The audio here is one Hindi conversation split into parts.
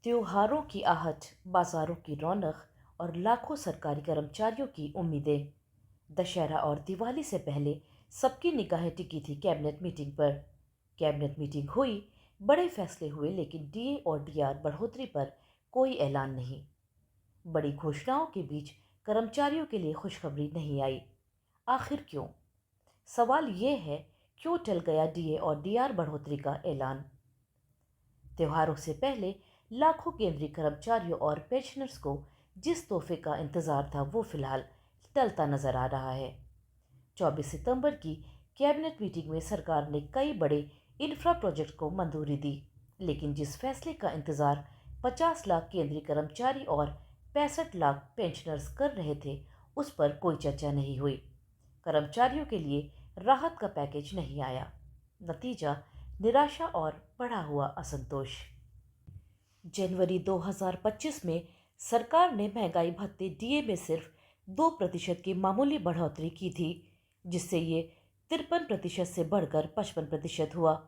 त्योहारों की आहट, बाजारों की रौनक और लाखों सरकारी कर्मचारियों की उम्मीदें। दशहरा और दिवाली से पहले सबकी निगाहें टिकी थी कैबिनेट मीटिंग पर। कैबिनेट मीटिंग हुई, बड़े फैसले हुए, लेकिन डीए और डीआर बढ़ोतरी पर कोई ऐलान नहीं। बड़ी घोषणाओं के बीच कर्मचारियों के लिए खुशखबरी नहीं आई। आखिर क्यों? सवाल ये है, क्यों टल गया डीए और डीआर बढ़ोतरी का ऐलान? त्योहारों से पहले लाखों केंद्रीय कर्मचारियों और पेंशनर्स को जिस तोहफे का इंतजार था वो फिलहाल टलता नजर आ रहा है। 24 सितंबर की कैबिनेट मीटिंग में सरकार ने कई बड़े इंफ्रा प्रोजेक्ट को मंजूरी दी, लेकिन जिस फैसले का इंतजार 50 लाख केंद्रीय कर्मचारी और 65 लाख पेंशनर्स कर रहे थे, उस पर कोई चर्चा नहीं हुई। कर्मचारियों के लिए राहत का पैकेज नहीं आया। नतीजा, निराशा और बढ़ा हुआ असंतोष। जनवरी 2025 में सरकार ने महंगाई भत्ते डीए में सिर्फ 2% की मामूली बढ़ोतरी की थी, जिससे ये 53% से बढ़कर 55% हुआ।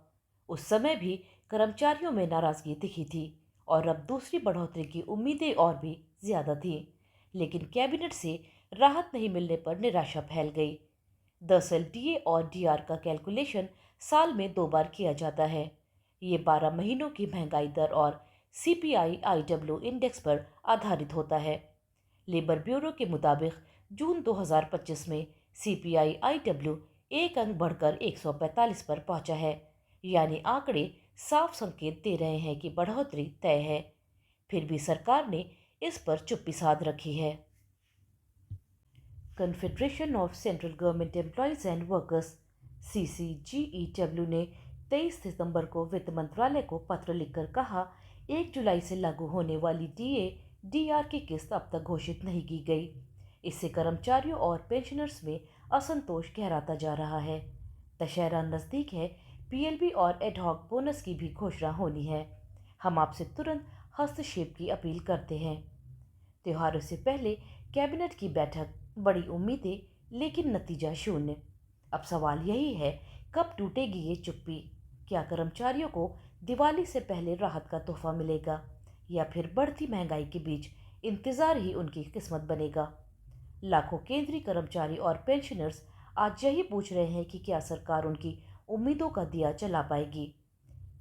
उस समय भी कर्मचारियों में नाराजगी दिखी थी और अब दूसरी बढ़ोतरी की उम्मीदें और भी ज्यादा थी, लेकिन कैबिनेट से राहत नहीं मिलने पर निराशा फैल गई। दरअसल डीए और डीआर का कैलकुलेशन साल में 2 बार किया जाता है। ये 12 महीनों की महंगाई दर और सीपीआई आईडब्ल्यू इंडेक्स पर आधारित होता है। लेबर ब्यूरो के मुताबिक जून 2025 में सीपीआई आईडब्ल्यू एक अंक बढ़कर 145 पर पहुंचा है, यानी आंकड़े साफ संकेत दे रहे हैं कि बढ़ोतरी तय है। फिर भी सरकार ने इस पर चुप्पी साध रखी है। Confederation of central government employees and workers CCGEW ने 23 सितंबर को वित्त मंत्रालय को पत्र लिखकर कहा, 1 जुलाई से लागू होने वाली डीए डीआर की किस्त अब तक घोषित नहीं की गई। इससे कर्मचारियों और पेंशनर्स में असंतोष गहराता जा रहा है। दशहरा नज़दीक है, पीएलबी और एडहॉक बोनस की भी घोषणा होनी है। हम आपसे तुरंत हस्तक्षेप की अपील करते हैं। त्योहारों से पहले कैबिनेट की बैठक, बड़ी उम्मीदें, लेकिन नतीजा शून्य। अब सवाल यही है, कब टूटेगी ये चुप्पी? क्या कर्मचारियों को दिवाली से पहले राहत का तोहफा मिलेगा, या फिर बढ़ती महंगाई के बीच इंतजार ही उनकी किस्मत बनेगा? लाखों केंद्रीय कर्मचारी और पेंशनर्स आज यही पूछ रहे हैं कि क्या सरकार उनकी उम्मीदों का दिया जला पाएगी।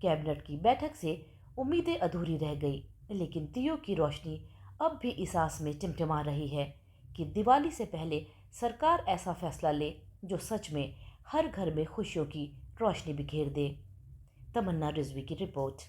कैबिनेट की बैठक से उम्मीदें अधूरी रह गई, लेकिन दियों की रोशनी अब भी इस आस में टिमटिमा रही है कि दिवाली से पहले सरकार ऐसा फैसला ले जो सच में हर घर में खुशियों की रोशनी बिखेर दे। तमन्ना रिजवी की रिपोर्ट।